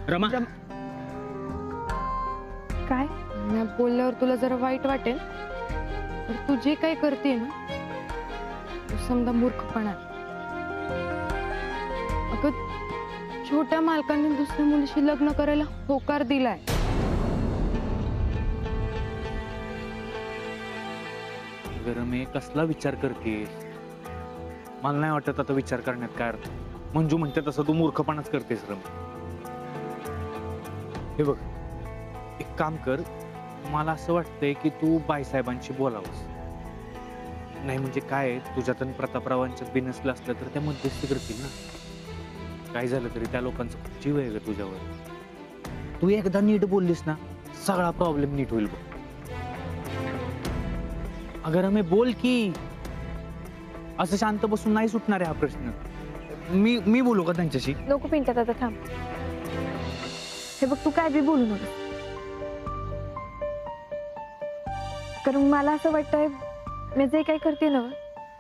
रमा काय मी बोलल्यावर तुला जरा वाईट वाटेल, तर तू जे काही करते ना तू समजा मूर्खपणा आहे. अगं छोट्या मालकाने दुसऱ्या मुलीशी लग्न करायला होकार दिलाय. रमे कसला विचार करतेस? मला नाही वाटत आता विचार करण्यात काय अर्थ. मंजू म्हणते तसं तू मूर्खपणाच करतेस रमे. हे बघ, एक काम कर, मला असं वाटतंय की तू बाईसाहेबांशी बोलावंस. नाही म्हणजे काय, तुझ्यात आणि प्रतापरावांच्यात बिनसलं असलं तर त्या मध्यस्थी करतील ना. काय झालं तरी त्या लोकांचा खूप जीव आहे ग तुझ्यावर. तू एकदा नीट बोललीस ना, सगळा प्रॉब्लेम नीट होईल बघ. अगर हमें बोल की असं शांत बसून नाही सुटणार आहे हा प्रश्न. मी बोलू का त्यांच्याशी? नको पिंट्या दादा, थांब. हे बघ, तू काय बी बोलू नका, कारण मला असं वाटतंय मी जे काही करते ना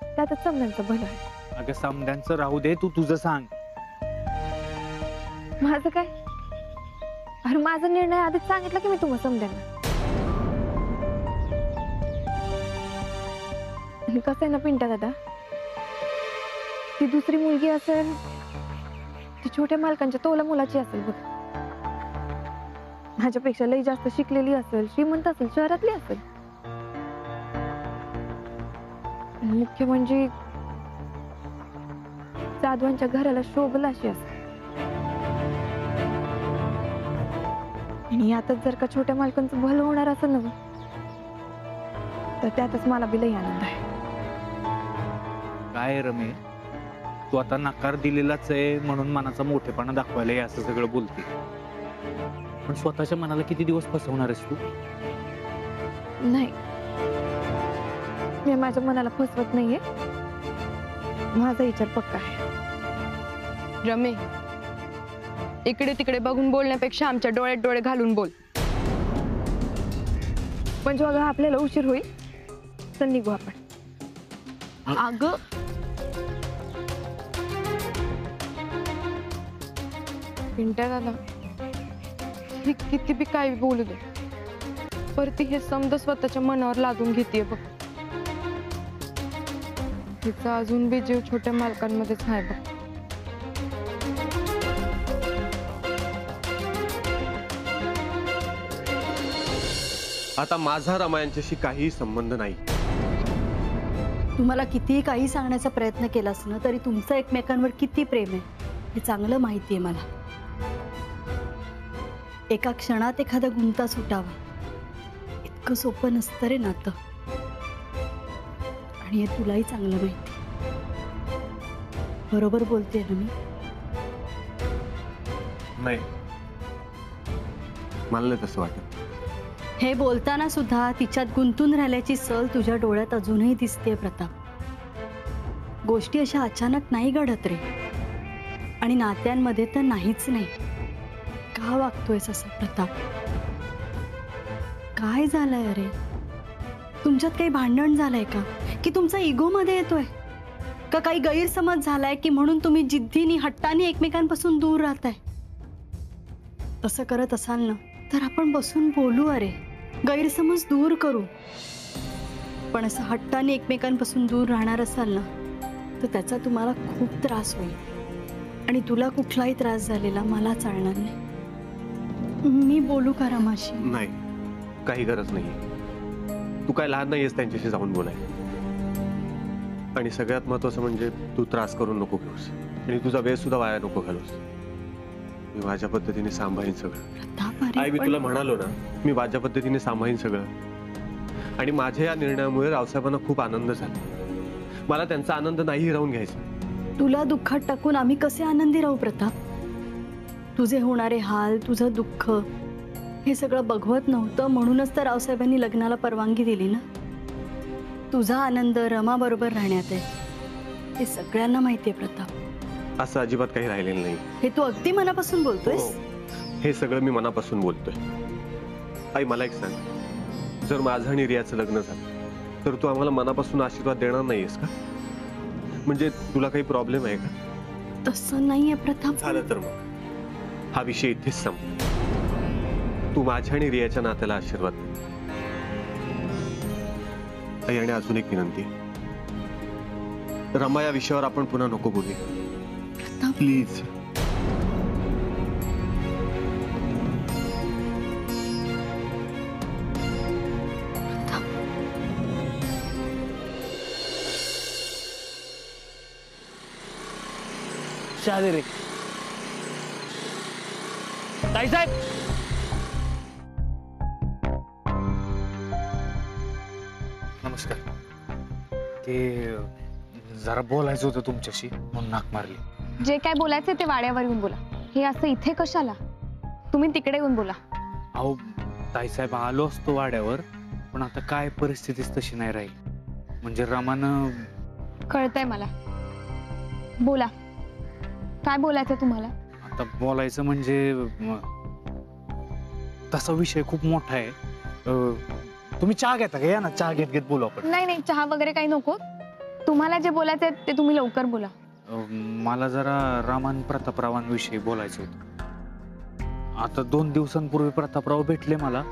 त्यातच समजायचं भलं आहे. अगं समद्यांचं राहू दे, तू तुझं सांग. माझं काय? अरे माझा निर्णय आधीच सांगितलं की मी तुम्हाला समजायला. कसं आहे ना पिंट्या दादा, ती दुसरी मुलगी असेल ती छोट्या मालकांच्या तोला मुलाची असेल बघ. माझ्यापेक्षा लई जास्त शिकलेली असेल, श्रीमंत असेल, शहरातली असेल. मुख्य म्हणजे जाधवांच्या घराला शोभला अशी असेल. आणि यातच जर का छोट्या मालकांचं भलं होणार असेल ना तर त्यातच मला बी लई आनंद आहे. काय रमे, तू आता नकार दिलेलाच आहे म्हणून मनाचा मोठेपणा दाखवायला हे असं सगळं बोलते. पण स्वतःच्या मनाला किती दिवस फसवणार आहेस तू? नाही, मी माझ्या मनाला फसवत नाहीये. माझा विचार पक्का आहे. रमे, इकडे तिकडे बघून बोलण्यापेक्षा आमच्या डोळ्यात डोळे घालून बोल. पण जेव्हा आपल्याला उशीर होईल तर निघू आपण. अगं पिंट्या दादा, ही किती बी काय बोलू दे, परती हे समज स्वतःच्या मनावर लादून घेते बघ. तिचा अजून बी जीव छोट्या मालकांमध्येच आहे बघ. आता माझा रमा यांच्याशी काहीही संबंध नाही. तुम्हाला कितीही काही सांगण्याचा प्रयत्न केलास ना तरी तुमचं एकमेकांवर किती प्रेम आहे हे चांगलं माहिती आहे मला. एका क्षणात एखादा गुंता सुटावा इतकं सोपं नसतं रे नातं. आणि हे तुलाही चांगलं माहिती. बरोबर बोलते ना मी? नाही, मला नाही तसं वाटत. हे बोलताना सुद्धा तिच्यात गुंतून राहिल्याची सल तुझ्या डोळ्यात अजूनही दिसते प्रताप. गोष्टी अशा अचानक नाही घडत रे, आणि नात्यांमध्ये तर नाहीच नाही. का वागतोयस असं प्रताप? काय झालंय अरे? तुमच्यात काही भांडण झालंय का? की तुमचा इगो मध्ये येतोय का? काही गैरसमज झालाय की म्हणून तुम्ही जिद्दीने हट्टाने एकमेकांपासून दूर राहताय? तसं करत असाल ना तर आपण बसून बोलू, अरे गैरसमज दूर करू. पण असं हट्टाने एकमेकांपासून दूर राहणार असाल ना तर त्याचा तुम्हाला खूप त्रास होईल. आणि तुला कुठलाही त्रास झालेला मला चालणार नाही. मी बोलू का रमाशी? नाही, काही गरज नाही. तू काय लहान नाहीयेस त्यांच्याशी जाऊन बोलाय. आणि सगळ्यात महत्वाचं म्हणजे तू त्रास करून नको घेऊस आणि तुझा वेळ सुद्धा वाया नको घालूस. मी माझ्या पद्धतीने सांभाळीन सगळं. आई, मी तुला म्हणालो ना, मी माझ्या पद्धतीने सांभाळीन सगळं. आणि माझ्या या निर्णयामुळे रावसाहेबांना खूप आनंद झाला. मला त्यांचा आनंद नाही राहून घ्यायचा. तुला दुःखात टाकून आम्ही कसे आनंदी राहू प्रताप? तुझे होणारे हाल, तुझं दुःख हे सगळं बघवत नव्हतं म्हणूनच तर रावसाहेबांनी लग्नाला परवानगी दिली ना. तुझा आनंद रमा बरोबर राहण्यात आहे हे सगळ्यांना माहिती आहे प्रताप. असं अजिबात काही राहिलेलं नाही. हे तू अगदी मनापासून बोलतोयस? हे सगळं मी मनापासून बोलतोय. आई, मला एक सांग, जर माझं आणि रियाचं लग्न झालं तर तू आम्हाला मनापासून आशीर्वाद देणार नाहीयेस का? म्हणजे तुला काही प्रॉब्लेम आहे का? तसं नाहीये प्रताप. झालं तर मग हा विषय इथेच संपला. तू माझ्या आणि रियाच्या नात्याला आशीर्वाद दे. आई, आणि अजून एक विनंती, रमा, या विषयावर आपण पुन्हा नको बोलूया प्लीज. चहा दे रे. ताईसाहेब, नमस्कार. ते जरा बोलायचं होतं तुमच्याशी म्हणून हाक मारली. जे काय बोलायचं ते वाड्यावर येऊन बोला. हे असं इथे कशाला? तुम्ही तिकडे येऊन बोला. अहो ताईसाहेब, आलो असतो वाड्यावर, पण आता काय परिस्थितीच तशी नाही राहील. म्हणजे रमानं. कळतंय मला. बोला, काय बोलायचं तुम्हाला? आता बोलायचं म्हणजे तसा विषय खूप मोठा आहे. तुम्ही चहा घेता का? या ना, चहा घेत घेत बोलू आपण. नाही नाही, चहा वगैरे काही नको. तुम्हाला जे बोलायचंय ते तुम्ही लवकर बोला. मला जरा रामान प्रतापरावांविषयी बोलायचं होतं. आता 2 दिवसांपूर्वी प्रतापराव भेटले मला,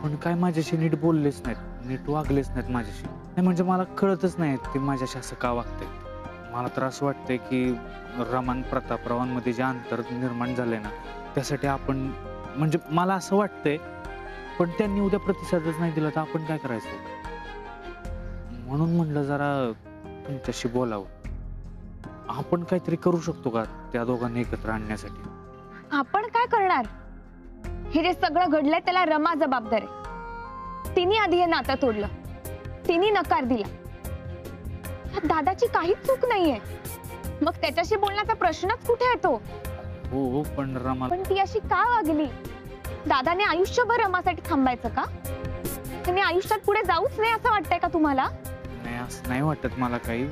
पण काय माझ्याशी नीट बोललेच नाहीत, नीट वागलेच नाहीत माझ्याशी. नाही म्हणजे मला कळतच नाही ते माझ्याशी असं का वागतंय. मला तर असं वाटतंय की रमान प्रतापरावांमध्ये जे अंतर निर्माण झालंय ना, त्यासाठी आपण, म्हणजे मला असं वाटतंय, पण त्यांनी उद्या प्रतिसादच नाही दिला तर आपण काय करायचं. म्हणून म्हणलं जरा तुमच्याशी बोलावं. आपण काहीतरी करू शकतो का त्या दोघांना एकत्र आणण्यासाठी? आपण काय करणार? हे जे सगळं घडलंय त्याला रमा जबाबदार आहे. तिने आधी हे नातं तोडलं, तिने नकार दिला. दादाची काहीच चूक नाहीये. मग त्याच्याशी बोलण्याचा प्रश्नच कुठे येतो? हो, पण रमा. पण ती अशी का वागली? दादाने आयुष्यभर रमासाठी थांबायचं का? तिने आयुष्यात पुढे जाऊच नाही असं वाटतंय का तुम्हाला? नाही, असं नाही वाटत मला काही.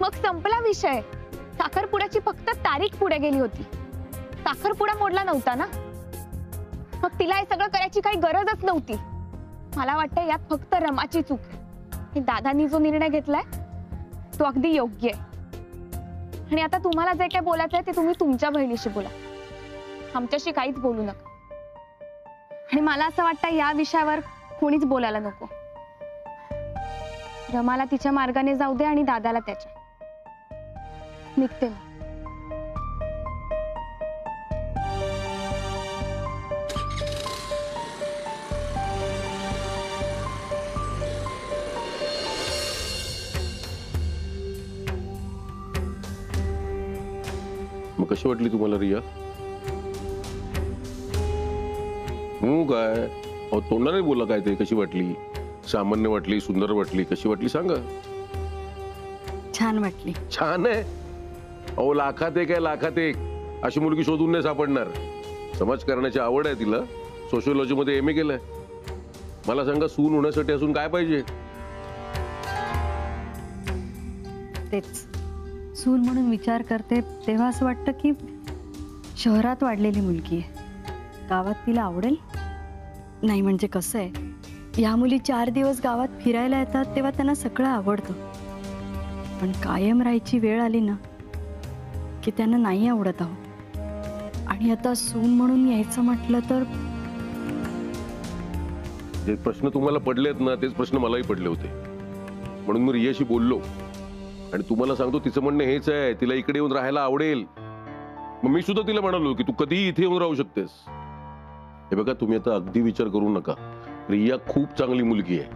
मग संपला विषय. साखरपुड्याची फक्त तारीख पुढे गेली होती, साखरपुडा मोडला नव्हता ना. मग तिला हे सगळं करायची काही गरजच नव्हती. मला वाटतं यात फक्त रमाची चूक आहे. दादांनी जो निर्णय घेतलाय तो अगदी योग्य आहे. आणि आता तुम्हाला जे काय बोलायचंय ते तुम्ही तुमच्या बहिणीशी बोला, आमच्याशी काहीच बोलू नका. आणि मला असं वाटतं या विषयावर कोणीच बोलायला नको. रमाला तिच्या मार्गाने जाऊ दे आणि दादाला त्याच्या. निघते मी. मग कशी वाटली तुम्हाला रिया? काय अहो, तोंडाने बोला काय ते. कशी वाटली? सामान्य वाटली, सुंदर वाटली, कशी वाटली सांगा. छान वाटली. छान आहे. अहो, लाखात एक आहे, लाखात एक. अशी मुलगी शोधून नाही सापडणार. समाजकारणाची आवड आहे तिला. सोशिओलॉजी मध्ये MA केलंय. मला सांगा, सून होण्यासाठी अजून काय पाहिजे? तेच, सून म्हणून विचार करते तेव्हा असं वाटतं की शहरात वाढलेली मुलगी आहे, गावात तिला आवडेल. नाही म्हणजे कसं आहे, या मुली 4 दिवस गावात फिरायला येतात तेव्हा त्यांना सगळं आवडतं, पण कायम राहायची वेळ आली ना की त्यांना नाही आवडत आहो. आणि आता सून म्हणून यायचं म्हटलं तर जे प्रश्न तुम्हाला पडलेत ना, तेच प्रश्न मलाही पडले होते. म्हणून मी रियाशी बोललो आणि तुम्हाला सांगतो, तिचं म्हणणं हेच आहे, तिला इकडे येऊन राहायला आवडेल. मग मी सुद्धा तिला म्हणालो की तू कधीही इथे येऊन राहू शकतेस. हे बघा, तुम्ही आता अगदी विचार करू नका. रिया खूप चांगली मुलगी आहे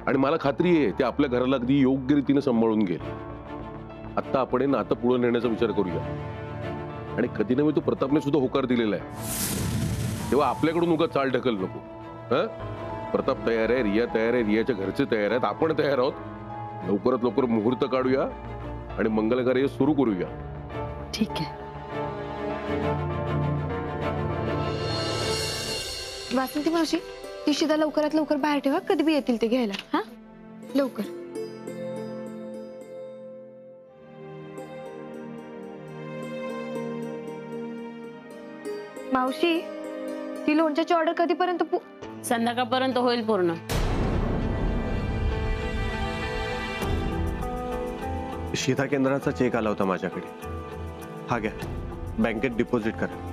आणि मला खात्री आहे ती आपल्या घराला अगदी योग्य रीतीने सांभाळून घेईल. आता आपण हे नातं पुढे नेण्याचा विचार करूया. आणि कधी नव्हे तो प्रतापने सुद्धा होकार दिलेला आहे, तेव्हा आपल्याकडून उगाच चाल ढकल नको. प्रताप तयार आहे, रिया तयार आहे, रियाच्या घरचे तयार आहेत, आपण तयार आहोत. लवकरात लवकर मुहूर्त काढूया आणि मंगलकार्य सुरू करूया. ठीक आहे. वासंती मावशी, ती शिदा लवकरात लवकर बाहेर ठेवा, कधी बी येतील ते घ्यायला. हा, लवकर. मावशी, ती लोणच्याची ऑर्डर कधीपर्यंत? संध्याकाळपर्यंत होईल पूर्ण. शिधा केंद्राचा चेक आला होता माझ्याकडे. हा घ्या, बँकेत डिपॉझिट करा.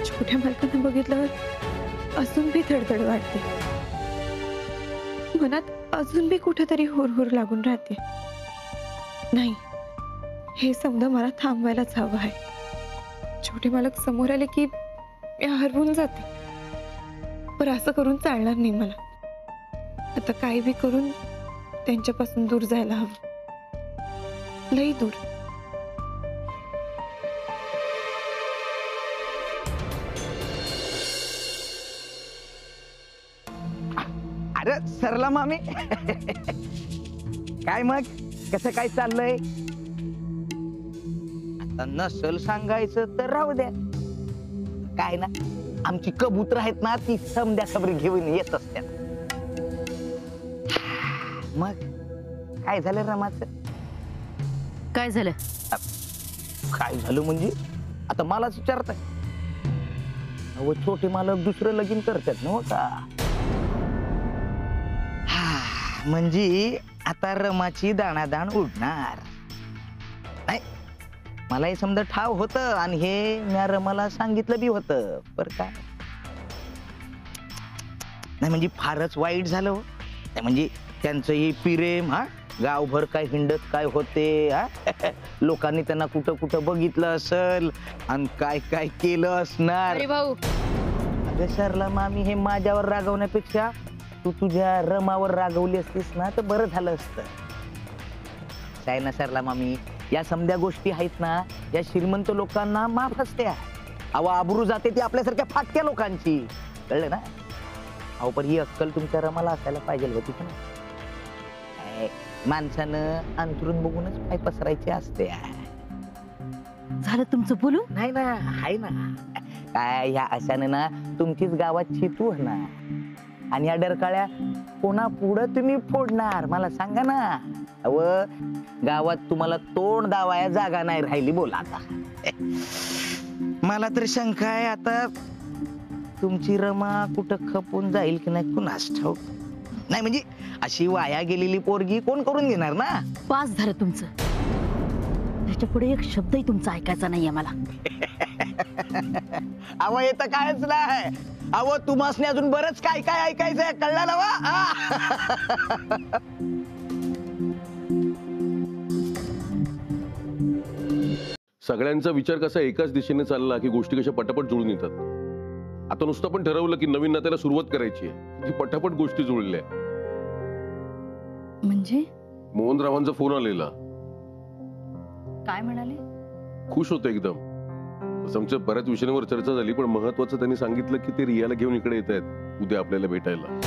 छोट्या मालकांना बघितल्यावर अजून बी धडधड वाटते. मनात अजून बी कुठेतरी हुरहुर लागून राहते. नाही, हे समजा मला थांबवायलाच हवं आहे. छोटे मालक समोर आले की मी हरवून जाते. पण असं करून चालणार नाही मला. आता काही बी करून त्यांच्यापासून दूर जायला हवं, लई दूर. अरे सरला मामी, काय मग कसं काय चाललंय? आता नसल सांगायचं तर राहू द्या. काय ना, आमची कबूतर आहेत ना, ती समद्या खबरी घेऊन येत असतात. मग काय झालं रमाचं? काय झालं? काय झालं म्हणजे आता मलाच विचारताय? अहो छोटे मालक दुसरं लगीन करतात ना का? म्हणजे आता रमाची दाणादाण उडणार नाही. मला हे समजा ठाव होत आणि हे म्या रमाला सांगितलं बी होत. पर काय नाही म्हणजे फारच वाईट झालं हो. म्हणजे त्यांचं हे प्रेम हा गावभर काय हिंडत काय होते हा. लोकांनी त्यांना कुठं कुठं बघितलं असल आणि काय काय केलं असणार. अरे भाऊ, अगं सरला मामी, हे माझ्यावर रागवण्यापेक्षा तू तुझ्या रमावर रागवली असतीस ना तर बरं झालं असतं. काय ना सरला मामी, या समध्या गोष्टी आहेत ना, या श्रीमंत लोकांना माफ असत्या. अहो आबरू जाते ती आपल्यासारख्या फाटक्या लोकांची, कळलं ना? अहो पण ही अक्कल तुमच्या रमाला असायला पाहिजे होती की नाही? माणसानं अंतरून बघूनच पाय पसरायचे असते. झालं तुमचं बोलून? नाही ना, आहे ना. काय ह्या अशाने ना तुमचीच गावात चितू होणार आणि या डरकाळ्या कोणा पुढं तुम्ही फोडणार मला सांगा ना. अव गावात तुम्हाला तोंड दावाया जागा नाही राहिली. बोला आता. मला तर शंका आहे आता तुमची रमा कुठं खपून जाईल की नाही कुणास ठाऊक. नाही म्हणजे अशी वाया गेलेली पोरगी कोण करून घेणार ना. पास झालं तुमचं. त्याच्या पुढे एक शब्दही तुमचा ऐकायचा नाहीये मला. अव येतं कायच नाही. अव तुम्हाला अजून बरंच काय काय ऐकायचंय, कळलं ना वा? सगळ्यांचा विचार कसा एकाच दिशेने चालला की गोष्टी कशा पटापट जुळून येतात. आता नुसतं पण ठरवलं की नवीन नात्याला सुरुवात करायची आहे की पटापट गोष्टी जुळल्या. म्हणजे मोहनरावांचा फोन आलेला. काय म्हणाले? खुश होते एकदम. आमच्या बऱ्याच विषयांवर चर्चा झाली पण महत्वाचं त्यांनी सांगितलं की ते रियाला घेऊन इकडे येत आहेत उद्या आपल्याला भेटायला,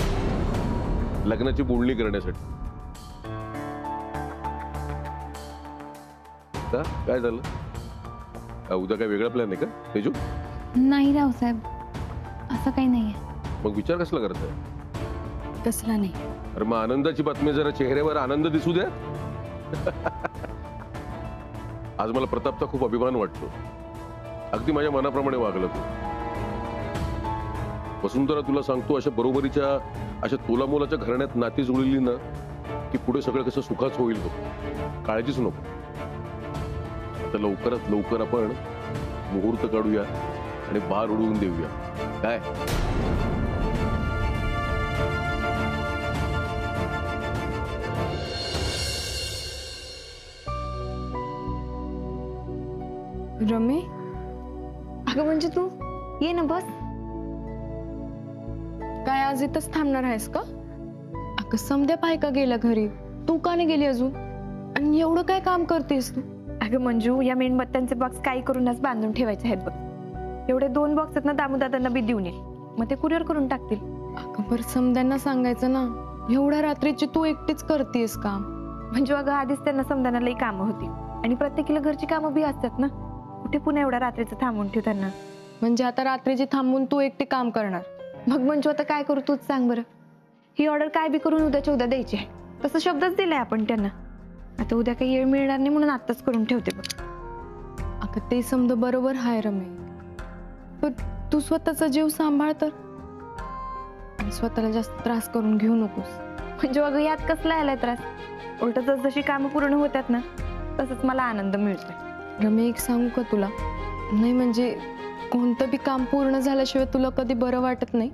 लग्नाची बोलणी करण्यासाठी. का काय झालं? उद्या काय वेगळा प्लॅन आहे का तेजू? नाही रावसाहेब, असं काही नाहीये. मग विचार कसला करताय? कसला नाही. अरे मग आनंदाची बातमी, जरा चेहऱ्यावर आनंद दिसू द्या. आज मला प्रतापचा खूप अभिमान वाटतो. अगदी माझ्या मनाप्रमाणे वागला तू. वसुंधरा, तुला सांगतो, अशा बरोबरीच्या, अशा तोलामोलाच्या घराण्यात नाती जुळली ना की पुढे सगळं कसं सुखाचं होईल बघ. काळजीच नको. आता लवकरात लवकर आपण मुहूर्त काढूया आणि बार उडवून देऊया. काय? रमे, अगं म्हणजे तू ये ना, बस. काय आज इथंच थांबणार आहेस का? अगं समध्या पाय का गेला घरी, तू का नाही गेली अजून? आणि एवढं काय काम करतेस तू? अगं मंजू, या मेणबत्त्यांचे बॉक्स काही करूनच बांधून ठेवायचे आहेत बघ. एवढे 2 बॉक्स आहेत ना, दामोदादांना बी देऊन येईल, मग ते कुरिअर करून टाकतील. अगं बरं समध्यांना सांगायचं ना, एवढ्या रात्रीची तू एकटीच करतेस काम? मंजू अगं, आधीच त्यांना समजायला लई कामं होती आणि प्रत्येकीला घरची कामं बी असतात ना. कुठे पुन्हा एवढ्या रात्रीचं थांबून ठेव त्यांना. म्हणजे आता रात्रीची थांबून तू एकटी काम करणार? मग मंजू आता काय करू, तूच सांग बरं. ही ऑर्डर काय बी करून उद्याच्या उद्या द्यायची आहे, तसं शब्दच दिलाय आपण त्यांना. आता उद्या काही वेळ मिळणार नाही म्हणून आत्ताच करून ठेवते बघ. अगं ते समज बरोबर हाय रमे, पण तू स्वतःचा जीव सांभाळ तर, आणि स्वतःला जास्त त्रास करून घेऊ नकोस. म्हणजे अगं यात कसला आलाय त्रास? उलट जशी कामं पूर्ण होतात ना, तसंच मला आनंद मिळतोय. रमे, एक सांगू का तुला? नाही म्हणजे कोणतं बी काम पूर्ण झाल्याशिवाय तुला कधी बरं वाटत नाही.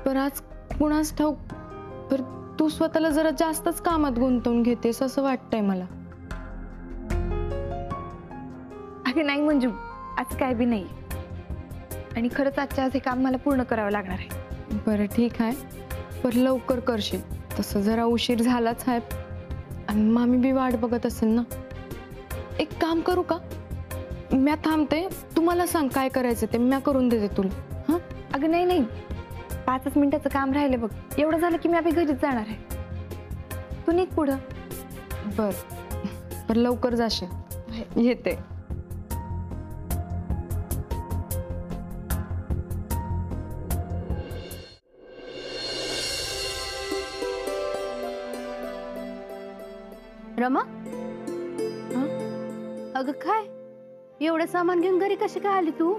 पण आज कुणास ठाऊक, तर तू स्वतःला जरा जास्तच कामात गुंतवून घेतेस असं वाटतंय मला. अगं नाही मंजू, आज काय बी नाही. आणि खरंच आजच्या आज हे काम मला पूर्ण करावं लागणार आहे. बरं ठीक आहे, पण लवकर करशील. तसं जरा उशीर झालाच आहे आणि मामी बी वाट बघत असेल ना. एक काम करू का, म्या थांबते, तुम्हाला सांग काय करायचं ते, म्या करून देते तुला. हा? अगं नाही नाही, 5 मिनिटाचं काम राहिले बघ. एवढं झालं की मी आम्ही घरीच जाणार आहे. तू निघ पुढं. बर लवकर जाशील. येते. रमा, अगं काय एवढं सामान घेऊन घरी कशी काय आली तू?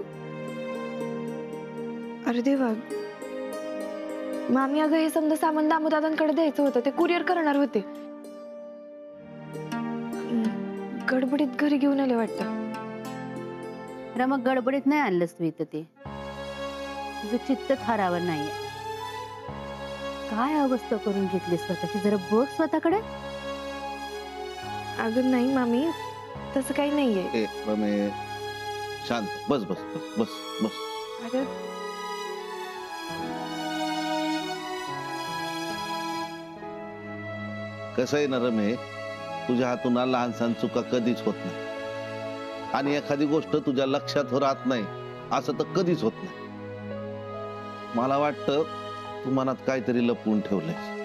अरे देवा, मामी अगं हे समजा सामान दामोदादांकडे द्यायचं होतं, ते कुरिअर करणार होते. गडबडीत घरी घेऊन आले वाटतं. रमा, गडबडीत नाही आणलंस तू इथं. ते तुझं चित्त थारावर नाहीये. काय अवस्था करून घेतली स्वतःची, जरा बघ स्वतःकडे. अगं नाही मामी, तसं काही नाहीये. रमे, शांत बस बस बस बस बस. अगं कसं आहे ना रमे, तुझ्या हातून लहान सहान चुका कधीच होत नाही. आणि एखादी गोष्ट तुझ्या लक्षात राहत नाही असं तर कधीच होत नाही. मला वाटतं तू मनात काहीतरी लपवून ठेवलंय.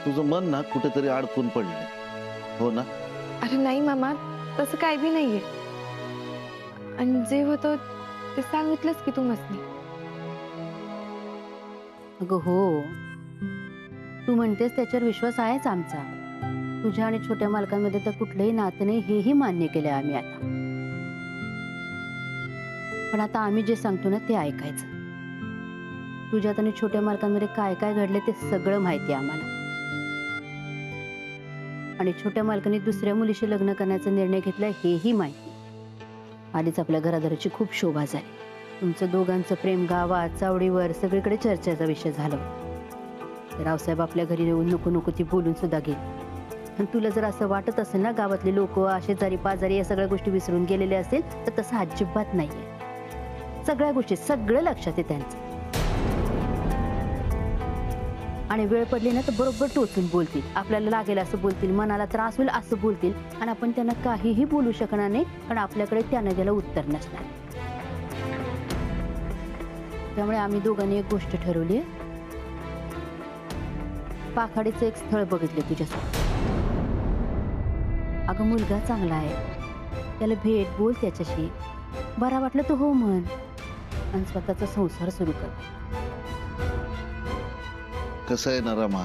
तुझं मन ना कुठेतरी अडकून पडलंय, हो ना? अरे नाही मामा, तसं काय बी नाहीये. आणि जे होतं ते सांगितलंच की तू मस्ती. अगं हो, तू म्हणतेस त्याच्यावर विश्वास आहेच आमचा. तुझ्या आणि छोट्या मालकांमध्ये तर कुठलंही नातं नाही, हेही मान्य केलंय आम्ही आता. पण आता आम्ही जे सांगतो ना ते ऐकायचं. तुझ्यात आणि छोट्या मालकांमध्ये काय काय घडले ते सगळं माहिती आहे आम्हाला. आणि छोट्या मालकाने दुसऱ्या मुलीशी लग्न करण्याचा निर्णय घेतलाय हेही माहिती. आधीच आपल्या घरादाराची खूप शोभा झाली. तुमचं दोघांचं प्रेम गावात चावडीवर सगळीकडे चर्चेचा विषय झाला. रावसाहेब आपल्या घरी येऊन नको नको ती बोलून सुद्धा गेली. आणि तुला जर असं वाटत असेल ना गावातले लोक शेजारी पाजारी या सगळ्या गोष्टी विसरून गेलेले असेल तर तसं अजिबात नाहीये. सगळ्या गोष्टी सगळं लक्षात आहे त्यांचं. आणि वेळ पडली ना तर बरोबर टोचून बोलतील. आपल्याला लागेल असं बोलतील, मनाला त्रास होईल असं बोलतील. आणि आपण त्यांना काहीही बोलू शकणार नाही, कारण आपल्याकडे त्यांना द्यायला उत्तर नसणार. त्यामुळे आम्ही दोघांनी एक गोष्ट ठरवली आहे. पाखाडीचं एक स्थळ बघितले तुझ्यासोबत. अगं मुलगा चांगला आहे, त्याला भेट बोल त्याच्याशी. बरा वाटलं तर हो म्हण आणि स्वतःचा संसार सुरू कर. कसं आहे ना रमा,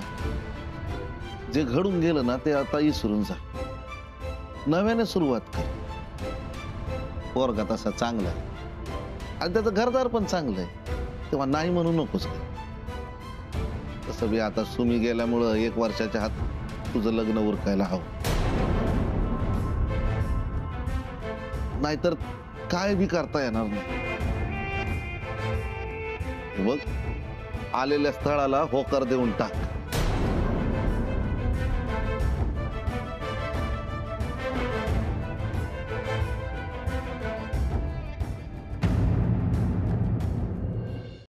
जे घडून गेलं ना ते आता विसरून जा, नव्याने सुरुवात कर. पोरगा तसा चांगला आहे आणि त्याचं घरदार पण चांगलं आहे, तेव्हा नाही म्हणू नकोस काही. तसं बी आता सुमी गेल्यामुळं 1 वर्षाच्या हात तुझं लग्न उरकायला हवं, नाहीतर काय बी करता येणार नाही. बघ, आलेल्या स्थळाला होकार देऊन टाक.